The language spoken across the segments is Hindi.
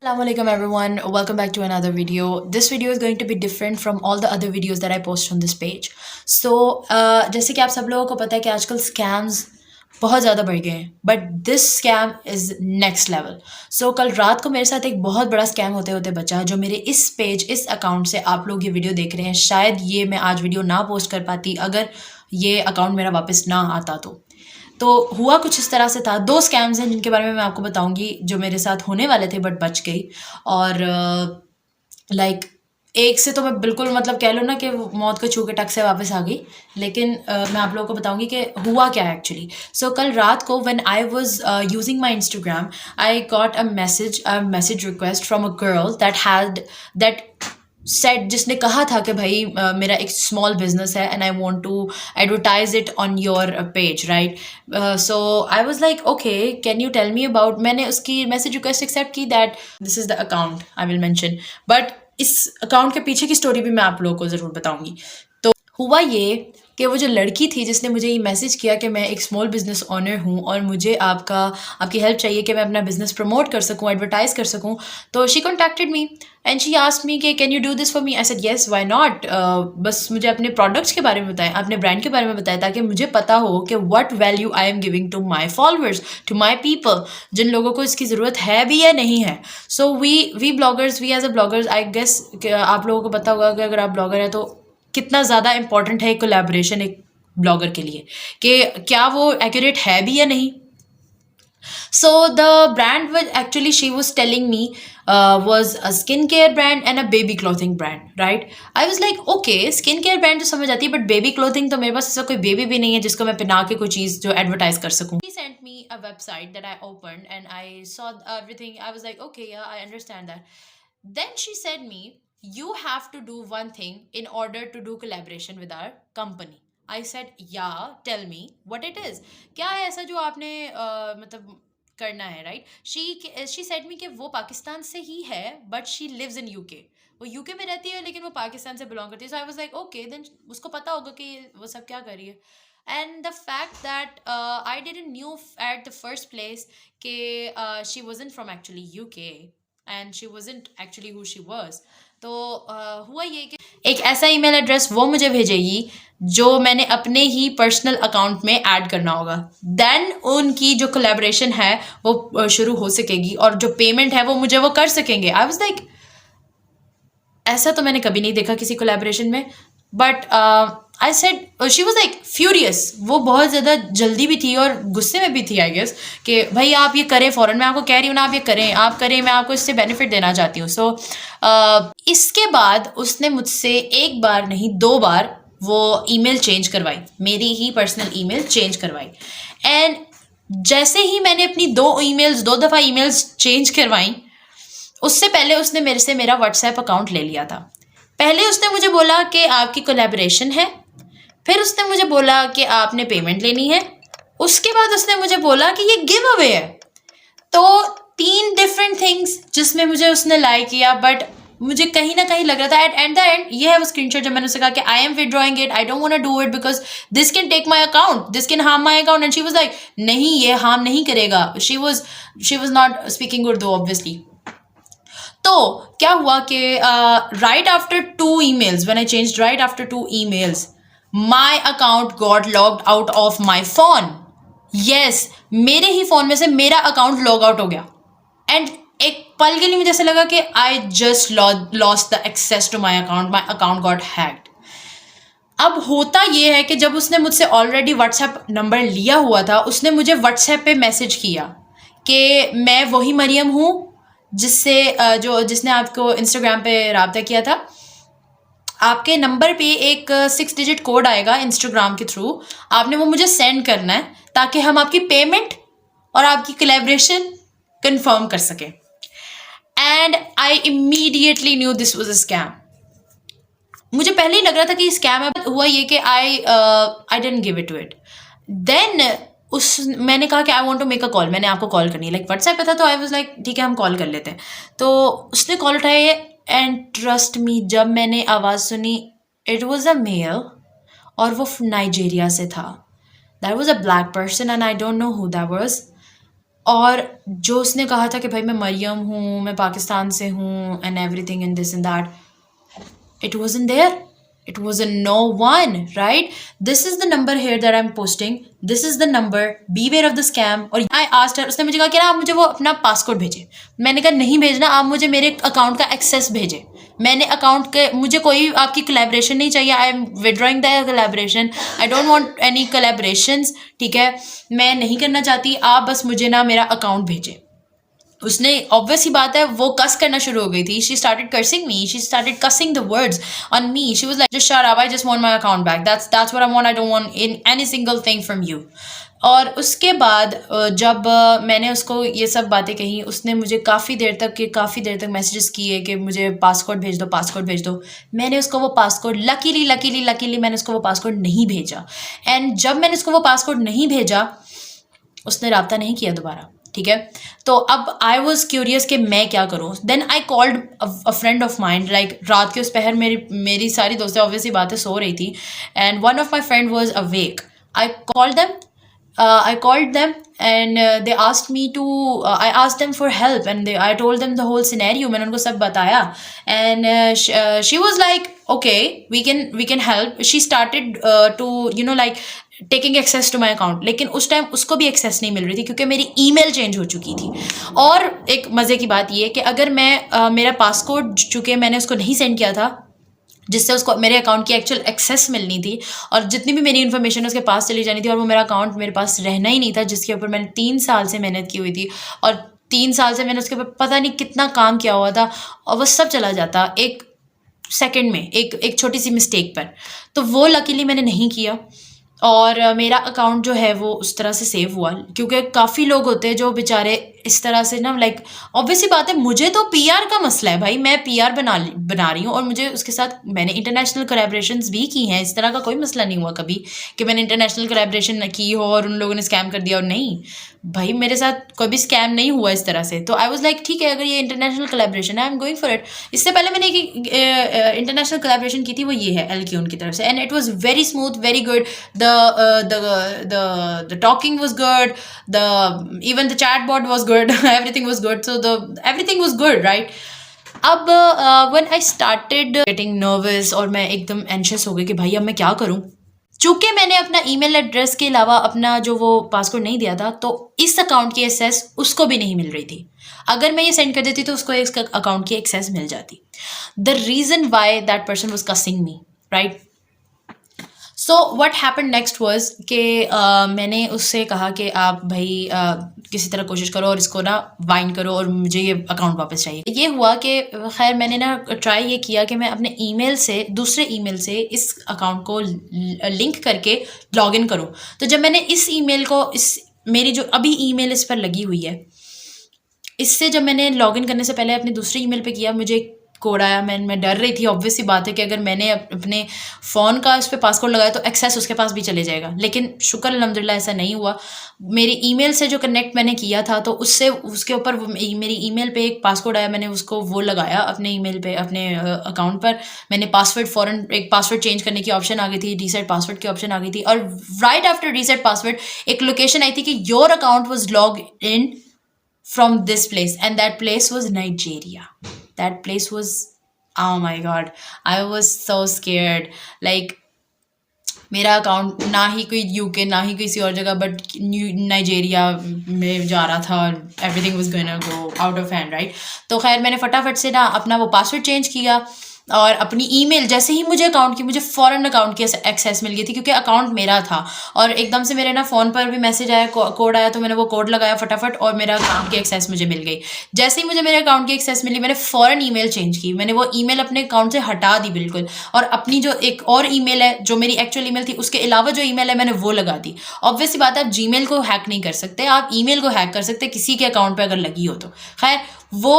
Assalamualaikum everyone, welcome back to another video. This video is going to be different from all the other videos that I post on this page. जैसे कि आप सब लोगों को पता है कि आजकल स्कैम्स बहुत ज़्यादा बढ़ गए हैं, but this scam is next level. कल रात को मेरे साथ एक बहुत बड़ा स्कैम होते होते बचा, जो मेरे इस अकाउंट से आप लोग ये वीडियो देख रहे हैं. शायद ये मैं आज वीडियो ना पोस्ट कर पाती अगर ये अकाउंट मेरा वापस ना आता तो हुआ कुछ इस तरह से था. दो स्कैम्स हैं जिनके बारे में मैं आपको बताऊंगी, जो मेरे साथ होने वाले थे बट बच गई. और लाइक एक से तो मैं बिल्कुल मतलब कह लो ना कि मौत को छू के टक से वापस आ गई. लेकिन मैं आप लोगों को बताऊंगी कि हुआ क्या है एक्चुअली. कल रात को when I was using my Instagram, I got a message request from a girl that set, जिसने कहा था कि भाई मेरा एक स्मॉल बिजनेस है and I want to advertise it on your page, right. So I was like okay, can you tell me about. मैंने उसकी मैसेज रिक्वेस्ट एक्सेप्ट की. That this is the account I will mention, but इस अकाउंट के पीछे की स्टोरी भी मैं आप लोगों को ज़रूर बताऊंगी. तो हुआ ये कि वो जो लड़की थी जिसने मुझे ये मैसेज किया कि मैं एक स्मॉल बिजनेस ओनर हूँ और मुझे आपकी हेल्प चाहिए कि मैं अपना बिजनेस प्रमोट कर सकूँ, एडवर्टाइज कर सकूँ. तो she contacted me and she asked me कि can you do this for me. I said yes, why not. बस मुझे अपने प्रोडक्ट्स के बारे में बताएं, अपने ब्रांड के बारे में बताएं, ताकि मुझे पता हो कि what value I am giving to my followers, to my people, जिन लोगों को इसकी ज़रूरत है भी या नहीं है. We bloggers, we as a bloggers, I guess आप लोगों को पता होगा कि अगर आप ब्लॉगर हैं तो कितना ज़्यादा इंपॉर्टेंट है कोलैबोरेशन एक ब्लॉगर के लिए, कि क्या वो एक्यूरेट है भी या नहीं. So the brand was actually, she was telling me, was a skincare brand and a baby clothing brand, right? I was like, okay, skincare brand तो समझ आती है, but baby clothing तो मेरे पास ऐसा कोई बेबी भी नहीं है जिसको मैं पहना के कोई चीज़ जो एडवर्टाइज कर सकूं. He sent me a website that I opened and I saw everything. I was like, okay, yeah, I understand that. Then she said me, you have to do one thing in order to do collaboration with our company. I said, yeah, tell me what it is. क्या है ऐसा जो आपने मतलब करना है, राइट. शी सेड मी कि वो पाकिस्तान से ही है but she lives in UK. वो यूके में रहती है लेकिन वो पाकिस्तान से बिलोंग करती है. So I was like okay, then उसको पता होगा कि वो सब क्या कर रही है. And the fact that I didn't knew at the first place कि she wasn't from actually UK and she wasn't actually who she was. तो हुआ ये कि एक ऐसा ईमेल एड्रेस वो मुझे भेजेगी जो मैंने अपने ही पर्सनल अकाउंट में ऐड करना होगा. देन उनकी जो कोलैबोरेशन है वो शुरू हो सकेगी और जो पेमेंट है वो मुझे वो कर सकेंगे. आई वाज लाइक, ऐसा तो मैंने कभी नहीं देखा किसी कोलैबोरेशन में. But I said, she was like furious. वो बहुत ज़्यादा जल्दी भी थी और गुस्से में भी थी आई गेस, कि भाई आप ये करें फ़ौरन, मैं आपको कह रही हूँ ना, आप ये करें, आप करें, मैं आपको इससे बेनिफिट देना चाहती हूँ. इसके बाद उसने मुझसे एक बार नहीं दो बार वो ईमेल चेंज करवाई, मेरी ही पर्सनल ईमेल चेंज करवाई. एंड जैसे ही मैंने अपनी दो दफ़ा ईमेल्स चेंज करवाई, उससे पहले उसने मेरे से मेरा व्हाट्सएप अकाउंट ले लिया था. पहले उसने मुझे बोला कि आपकी कोलैबोरेशन है, फिर उसने मुझे बोला कि आपने पेमेंट लेनी है, उसके बाद उसने मुझे बोला कि ये गिव अवे है. तो 3 डिफरेंट थिंग्स जिसमें मुझे उसने लाइक किया, बट मुझे कहीं ना कहीं लग रहा था एट द एंड. ये है वो स्क्रीनशॉट जब मैंने उसे कहा कि I am withdrawing it, I don't want to do it because this can take my account, this can harm my account. And she was like, नहीं ये हार्म नहीं करेगा. She was not speaking Urdu obviously. तो क्या हुआ कि right after 2 emails, when I changed right after 2 emails, my account got logged out of my phone. Yes, मेरे ही फोन में से मेरा अकाउंट लॉग आउट हो गया. एंड एक पल के लिए मुझे ऐसा लगा कि I just lost the access to my account got hacked. अब होता ये है कि जब उसने मुझसे ऑलरेडी व्हाट्सएप नंबर लिया हुआ था, उसने मुझे व्हाट्सएप पे मैसेज किया कि मैं वही मरियम हूँ जिसने आपको इंस्टाग्राम पे रब्ता किया था. आपके नंबर पे एक 6 डिजिट कोड आएगा इंस्टाग्राम के थ्रू, आपने वो मुझे सेंड करना है ताकि हम आपकी पेमेंट और आपकी कोलैबोरेशन कंफर्म कर सकें. And I immediately new this was a scam. मुझे पहले ही लग रहा था कि स्कैम है. हुआ ये कि I didn't give it to it. Then मैंने कहा कि I want to make a call, मैंने आपको कॉल करनी है. लाइक व्हाट्सएप पे था तो आई वाज लाइक ठीक है हम कॉल कर लेते हैं. तो उसने कॉल उठाई एंड ट्रस्ट मी, जब मैंने आवाज़ सुनी, इट वॉज अ मेल और वो नाइजीरिया से था. That was a black person and I don't know who that was. और जो उसने कहा था कि भाई मैं मरियम हूँ, मैं पाकिस्तान से हूँ and everything and this and that, it wasn't there. It was a no one, right? This is the number here that I'm posting. This is the number. Beware of the scam. और I asked her, उसने मुझे कहा कि ना आप मुझे वो अपना पासकोड भेजें. मैंने कहा नहीं भेजना, आप मुझे मेरे अकाउंट का एक्सेस भेजें. मैंने अकाउंट के, मुझे कोई आपकी कोलैबोरेशन नहीं चाहिए. I am withdrawing the collaboration. I don't want any collaborations. ठीक है, मैं नहीं करना चाहती. आप बस मुझे ना मेरा अकाउंट भेजें. उसने ऑब्वियस ही बात है वो कस करना शुरू हो गई थी. She started cursing me, she started causing the words on me. She was like just shut up, I just want my account back, that's what I want, I don't want in any single thing from you. और उसके बाद जब मैंने उसको ये सब बातें कही, उसने मुझे काफ़ी देर तक मैसेजेस किए कि मुझे पासकोड भेज दो, पासकोड भेज दो. मैंने उसको वो पासकोड लकीली मैंने उसको वो पासकोड नहीं भेजा. एंड जब मैंने उसको वो पासकोड नहीं भेजा, उसने राब्ता नहीं किया दोबारा. ठीक है, तो अब आई वॉज क्यूरियस कि मैं क्या करूँ. Then I called a friend of mind. Like रात के उस पहर मेरी सारी दोस्तें ऑब्वियसली बातें सो रही थी. And one of my friend was awake. I called them and they asked me to I asked them for help and I told them the whole scenario. मैंने उनको सब बताया and she was like okay, we can help. She started to like taking access to my account. लेकिन उस टाइम उसको भी एक्सेस नहीं मिल रही थी क्योंकि मेरी ईमेल चेंज हो चुकी थी. और एक मज़े की बात ये कि अगर मैं मेरा पासकोड चूँकि मैंने उसको नहीं सेंड किया था, जिससे उसको मेरे अकाउंट की एक्चुअल एक्सेस मिलनी थी और जितनी भी मेरी इन्फॉर्मेशन उसके पास चली जानी थी, और वो मेरा अकाउंट मेरे पास रहना ही नहीं था, जिसके ऊपर मैंने 3 साल से मेहनत की हुई थी. और 3 साल से मैंने उसके ऊपर पता नहीं कितना काम किया हुआ था, और वो सब चला जाता एक सेकंड में, एक छोटी सी मिस्टेक पर. तो वो लकीली मैंने नहीं किया और मेरा अकाउंट जो है वो उस तरह से सेव हुआ. क्योंकि काफ़ी लोग होते हैं जो बेचारे इस तरह से ना, लाइक ऑब्वियसली बात है, मुझे तो पीआर का मसला है भाई. मैं पीआर बना रही हूँ और मुझे उसके साथ मैंने इंटरनेशनल कोलैबोरेशंस भी की हैं. इस तरह का कोई मसला नहीं हुआ कभी कि मैंने इंटरनेशनल कोलैबोरेशन की हो और उन लोगों ने स्कैम कर दिया. और नहीं भाई, मेरे साथ कोई भी स्कैम नहीं हुआ इस तरह से. तो आई वाज लाइक ठीक है, अगर ये इंटरनेशनल कोलैबोरेशन है, I am going for it. इससे पहले मैंने एक इंटरनेशनल कोलैबोरेशन की थी, वो ये है एलक्यून की तरफ से, and it was very smooth, very good. the talking was good, even the chat bot was good. Everything was good, so everything was good, right? अब when I started getting nervous और मैं एकदम anxious हो गई कि भाई अब मैं क्या करूं. चूंकि मैंने अपना ईमेल एड्रेस के अलावा अपना जो वो पासवर्ड नहीं दिया था, तो इस अकाउंट की एक्सेस उसको भी नहीं मिल रही थी. अगर मैं ये सेंड कर देती तो उसको इस अकाउंट की एक्सेस मिल जाती. The reason why that person was causing me, right? So what happen next was कि मैंने उससे कहा कि आप भाई किसी तरह कोशिश करो और इसको ना वाइंड करो और मुझे ये अकाउंट वापस चाहिए. ये हुआ कि खैर मैंने ना ट्राई ये किया कि मैं अपने ईमेल से, दूसरे ईमेल से इस अकाउंट को लिंक करके लॉगिन करूं. तो जब मैंने इस ईमेल को, मेरी जो अभी ईमेल इस पर लगी हुई है, इससे जब मैंने लॉगिन करने से पहले अपने दूसरे ईमेल पे किया, मुझे कोड आया. मैं डर रही थी. ऑब्वियस सी बात है कि अगर मैंने अपने फ़ोन का उस पर पासवर्ड लगाया तो एक्सेस उसके पास भी चले जाएगा. लेकिन शुक्र अल्हम्दुलिल्लाह ऐसा नहीं हुआ. मेरी ईमेल से जो कनेक्ट मैंने किया था, तो उससे उसके ऊपर मेरी ईमेल पे एक पासवर्ड आया. मैंने उसको वो लगाया अपने ईमेल पे, अपने अकाउंट पर. मैंने पासवर्ड फ़ौरन, एक पासवर्ड चेंज करने की ऑप्शन आ गई थी, रीसेट पासवर्ड की ऑप्शन आ गई थी, और राइट आफ्टर रीसेट पासवर्ड एक लोकेशन आई थी कि your account was log in from this place, and that place was Nigeria. That place was, oh my god, I was so scared. Like मेरा अकाउंट ना ही कोई यूके, ना ही किसी और जगह, बट नाइजेरिया में जा रहा था और everything was going to go out of hand, right? तो खैर मैंने फटाफट से ना अपना वो पासवर्ड चेंज किया और अपनी ईमेल, जैसे ही मुझे अकाउंट की, मुझे फ़ौरन अकाउंट की एक्सेस मिल गई थी क्योंकि अकाउंट मेरा था. और एकदम से मेरे ना फ़ोन पर भी मैसेज आया, कोड आया, तो मैंने वो कोड लगाया फटाफट और मेरा अकाउंट की एक्सेस मुझे मिल गई. जैसे ही मुझे मेरे अकाउंट की एक्सेस मिली, मैंने फ़ौरन ईमेल चेंज की. मैंने वो ईमेल अपने अकाउंट से हटा दी बिल्कुल, और अपनी जो एक और ईमेल है, जो मेरी एक्चुअल ईमेल थी, उसके अलावा जो ईमेल है मैंने वो लगा दी. ऑब्वियसली बात है, आप जीमेल को हैक नहीं कर सकते, आप ईमेल को हैक कर सकते किसी के अकाउंट पर अगर लगी हो तो. खैर वो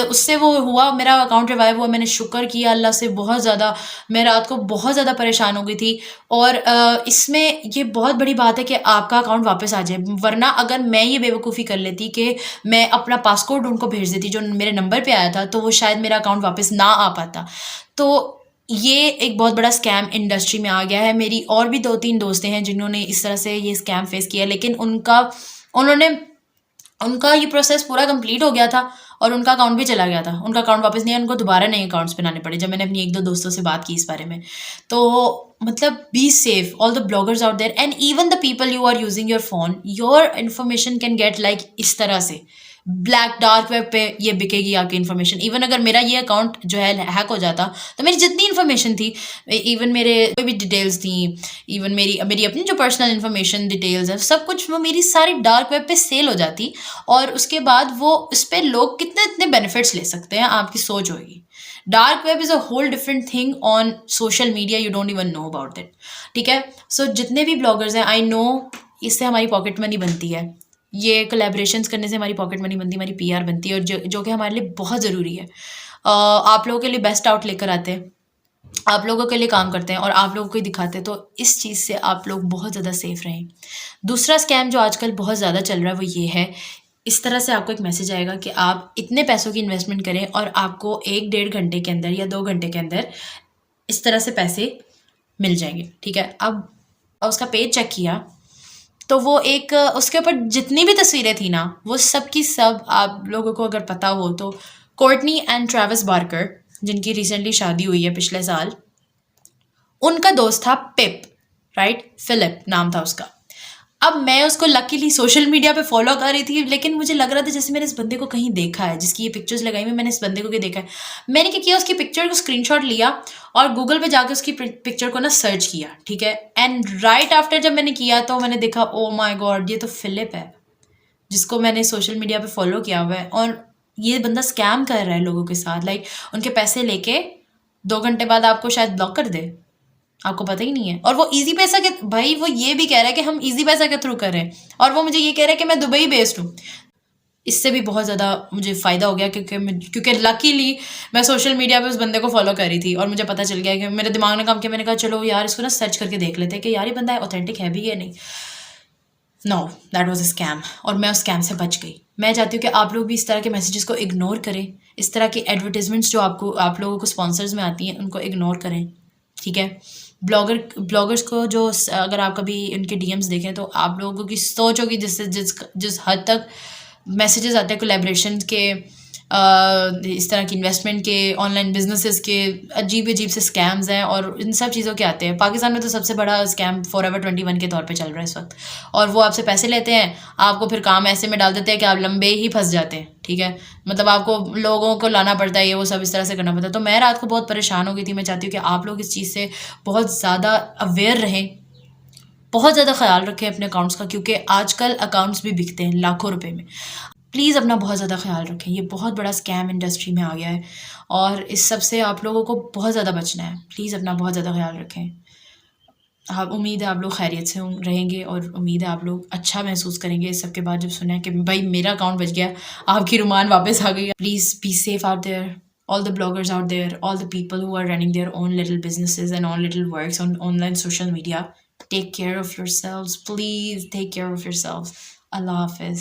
उससे वो हुआ, मेरा अकाउंट रिवाइव हुआ. मैंने शुक्र किया अल्लाह से बहुत ज़्यादा. मैं रात को बहुत ज़्यादा परेशान हो गई थी. और इसमें ये बहुत बड़ी बात है कि आपका अकाउंट वापस आ जाए. वरना अगर मैं ये बेवकूफ़ी कर लेती कि मैं अपना पासकोड उनको भेज देती जो मेरे नंबर पे आया था, तो वो शायद मेरा अकाउंट वापस ना आ पाता. तो ये एक बहुत बड़ा स्कैम इंडस्ट्री में आ गया है. मेरी और भी 2-3 दोस्तें हैं जिन्होंने इस तरह से ये स्कैम फेस किया, लेकिन उन्होंने उनका ये प्रोसेस पूरा कंप्लीट हो गया था और उनका अकाउंट भी चला गया था। उनका अकाउंट वापस नहीं आया, उनको दोबारा नए अकाउंट्स बनाने पड़े जब मैंने अपनी 1-2 दोस्तों से बात की इस बारे में। तो मतलब be safe, all the bloggers out there and even the people you are using your phone, your information can get like इस तरह से ब्लैक डार्क वेब पे ये बिकेगी आपकी इन्फॉर्मेशन। इवन अगर मेरा ये अकाउंट जो है हैक हो जाता तो मेरी जितनी इन्फॉर्मेशन थी, इवन मेरे कोई भी डिटेल्स थी, इवन मेरी मेरी अपनी जो पर्सनल इन्फॉर्मेशन डिटेल्स है, सब कुछ वो मेरी सारी डार्क वेब पे सेल हो जाती। और उसके बाद वो उस पर लोग कितने इतने बेनिफिट्स ले सकते हैं, आपकी सोच होगी। Dark web is a whole different thing on social media, you don't even know about that. ठीक है, सो जितने भी ब्लॉगर्स हैं, आई नो इससे हमारी पॉकेट मनी बनती है, ये कोलैबोरेशंस करने से हमारी पॉकेट मनी बनती है, हमारी पीआर बनती है, और जो कि हमारे लिए बहुत ज़रूरी है। आप लोगों के लिए बेस्ट आउट लेकर आते हैं, आप लोगों के लिए काम करते हैं और आप लोगों को ही दिखाते हैं, तो इस चीज़ से आप लोग बहुत ज़्यादा सेफ रहें। दूसरा स्कैम जो आजकल बहुत ज़्यादा चल रहा है वो ये है, इस तरह से आपको एक मैसेज आएगा कि आप इतने पैसों की इन्वेस्टमेंट करें और आपको 1-1.5 घंटे के अंदर या 2 घंटे के अंदर इस तरह से पैसे मिल जाएंगे। ठीक है, अब उसका पेज चेक किया तो वो एक उसके ऊपर जितनी भी तस्वीरें थी ना, वो सब की सब, आप लोगों को अगर पता हो तो, कोर्टनी एंड ट्रेविस बार्कर, जिनकी रिसेंटली शादी हुई है पिछले साल, उनका दोस्त था पिप, राइट, फिलिप नाम था उसका। अब मैं उसको लकीली सोशल मीडिया पे फॉलो कर रही थी, लेकिन मुझे लग रहा था जैसे मैंने इस बंदे को कहीं देखा है, जिसकी ये पिक्चर्स लगाई हुई, मैंने इस बंदे को कहीं देखा है। मैंने क्या किया, उसकी पिक्चर को स्क्रीनशॉट लिया और गूगल पे जाके उसकी पिक्चर को ना सर्च किया। ठीक है, एंड राइट आफ्टर जब मैंने किया तो मैंने देखा, ओ माय गॉड, ये तो फिलिप है जिसको मैंने सोशल मीडिया पे फॉलो किया हुआ है, और ये बंदा स्कैम कर रहा है लोगों के साथ, लाइक उनके पैसे लेके 2 घंटे बाद आपको शायद ब्लॉक कर दे, आपको पता ही नहीं है। और वो इजी पैसा के, भाई वो ये भी कह रहा है कि हम इजी पैसा के थ्रू करें, और वो मुझे ये कह रहा है कि मैं दुबई बेस्ड हूँ। इससे भी बहुत ज़्यादा मुझे फ़ायदा हो गया, क्योंकि लकीली मैं सोशल मीडिया पे उस बंदे को फॉलो कर रही थी और मुझे पता चल गया कि मेरे दिमाग ने काम किया, मैंने कहा चलो यार इसको ना सर्च करके देख लेते हैं कि यार ये बंदा ऑथेंटिक है भी या नहीं। No, that was a scam, और मैं उस स्कैम से बच गई। मैं चाहती हूँ कि आप लोग भी इस तरह के मैसेजेस को इग्नोर करें, इस तरह की एडवर्टीजमेंट्स जो आप लोगों को स्पॉन्सर्स में आती हैं उनको इग्नोर करें। ठीक है, ब्लॉगर्स को जो, अगर आप कभी उनके डीएम्स देखें तो आप लोगों की सोच होगी जिस हद तक मैसेजेस आते हैं कोलैबोरेशन के, इस तरह की इन्वेस्टमेंट के, ऑनलाइन बिजनेसेस के, अजीब अजीब से स्कैम्स हैं और इन सब चीज़ों के आते हैं। पाकिस्तान में तो सबसे बड़ा स्कैम फॉरएवर 21 के तौर पे चल रहा है इस वक्त, और वो आपसे पैसे लेते हैं, आपको फिर काम ऐसे में डाल देते हैं कि आप लंबे ही फंस जाते हैं। ठीक है, मतलब आपको लोगों को लाना पड़ता है, ये वो सब इस तरह से करना पड़ता है। तो मैं रात को बहुत परेशान हो गई थी। मैं चाहती हूँ कि आप लोग इस चीज़ से बहुत ज़्यादा अवेयर रहें, बहुत ज़्यादा ख्याल रखें अपने अकाउंट्स का, क्योंकि आजकल अकाउंट्स भी बिकते हैं लाखों रुपए में। प्लीज़ अपना बहुत ज़्यादा ख्याल रखें, ये बहुत बड़ा स्कैम इंडस्ट्री में आ गया है और इस सब से आप लोगों को बहुत ज़्यादा बचना है। प्लीज़ अपना बहुत ज़्यादा ख्याल रखें। हाँ, उम्मीद है आप लोग खैरियत से रहेंगे और उम्मीद है आप लोग अच्छा महसूस करेंगे इस सब के बाद, जब सुना है कि भाई मेरा अकाउंट बच गया, आपकी रुमान वापस आ गई। Please be safe out there, all the bloggers out there, all the people who are running their own little businesses and own little works on online social media. Take care of yourselves. Please take care of yourselves. Allah Hafiz.